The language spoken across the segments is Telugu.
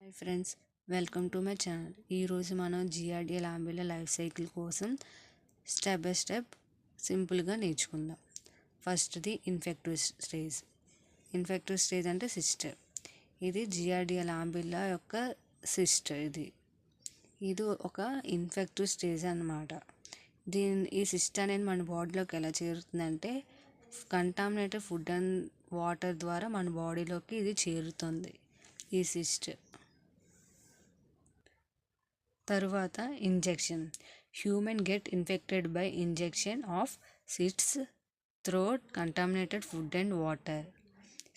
Hi friends, welcome to my channel. ఈరోజు మనం జిఆర్డిఎల్ అంబ్రెల్లా లైఫ్ సైకిల్ కోసం స్టెప్ బై స్టెప్ సింపుల్గా నేర్చుకుందాం. ఫస్ట్ది ఇన్ఫెక్టివ్ స్టేజ్. ఇన్ఫెక్టివ్ స్టేజ్ అంటే సిస్టర్. ఇది జిఆర్డిఎల్ అంబ్రెల్లా యొక్క సిస్టర్. ఇది ఒక ఇన్ఫెక్టివ్ స్టేజ్ అన్నమాట. ఈ సిస్టర్ అనేది మన బాడీలోకి ఎలా చేరుతుందంటే కంటామినేటెడ్ ఫుడ్ అండ్ వాటర్ ద్వారా మన బాడీలోకి ఇది చేరుతుంది. ఈ సిస్ట్ తరువాత injection. Human get infected by injection of cysts through contaminated food and water.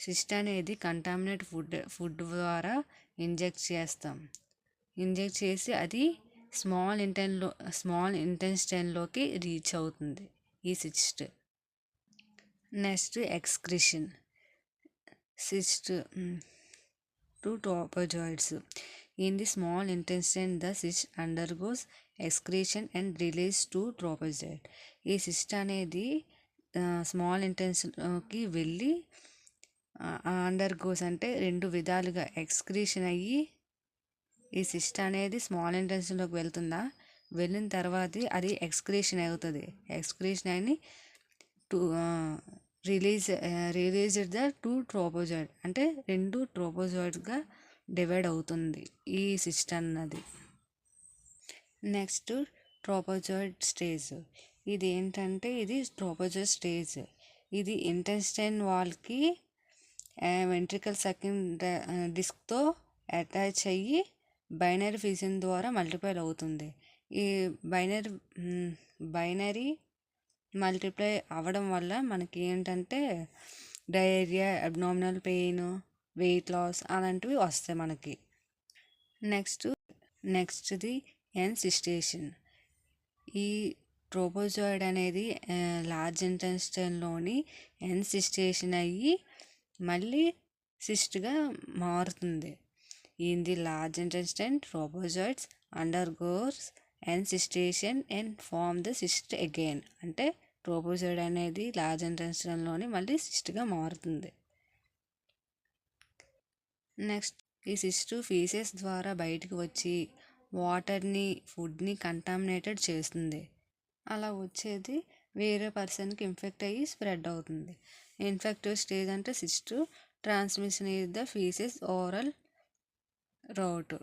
Cyst అనేది కంటామినేట్ ఫుడ్ ద్వారా ఇంజెక్ట్ చేస్తాం. ఇంజెక్ట్ చేసి అది స్మాల్ ఇంటెస్టైన్లోకి రీచ్ అవుతుంది ఈ cyst. Next excretion. Cyst to trophozoites. In the small intestine, the cyst undergoes excretion and release to tropozoid. ఈ సిస్ట్ అనేది స్మాల్ ఇంటెస్టైన్కి వెళ్ళి అండర్గోస్ అంటే రెండు విధాలుగా ఎక్స్క్రీషన్ అయ్యి ఈ సిస్ట్ అనేది స్మాల్ ఇంటెస్టైన్లోకి వెళ్ళిన తర్వాత అది ఎక్స్క్రీషన్ అవుతుంది. ఎక్స్క్రీషన్ అని రిలీజ్ ద టూ ట్రోపోజాయిడ్ అంటే రెండు ట్రోపోజాయిడ్స్గా డివైడ్ అవుతుంది ఈ సిస్ట్ అన్నది. Next trophozoite stage. ఇది ఏంటంటే ఇది ట్రోపోజాయిడ్ స్టేజ్. ఇది ఇంటెస్టైన్ వాల్కి వెంట్రికల్ సకింగ్ డిస్క్తో అటాచ్ అయ్యి బైనరీ ఫిజన్ ద్వారా మల్టిప్లై అవుతుంది. ఈ బైనరీ మల్టిప్లై అవ్వడం వల్ల మనకి ఏంటంటే diarrhoea, abdominal pain, weight loss అలాంటివి వస్తాయి మనకి. నెక్స్ట్ది ఎన్సిస్టేషన్. ఈ ట్రోపోజాయిడ్ అనేది లార్జ్ ఇంటెస్టైన్లోని ఎన్సిస్టేషన్ అయ్యి మళ్ళీ సిస్ట్గా మారుతుంది. In the large intestine trophozoites undergoes encystation and form the cyst again. అంటే ట్రోపోజాయిడ్ అనేది లార్జ్ ఇంటెస్టైన్లోని మళ్ళీ సిస్ట్గా మారుతుంది. నెక్స్ట్ ఈ సిస్ట్ ఫీసెస్ ద్వారా బయటకు వచ్చి వాటర్ని, ఫుడ్ని కంటామినేటెడ్ చేస్తుంది. అలా వచ్చేది వేరే పర్సన్కి ఇన్ఫెక్ట్ అయ్యి స్ప్రెడ్ అవుతుంది. ఇన్ఫెక్టివ్ స్టేజ్ అంటే cyst transmission is the faeces oral rate.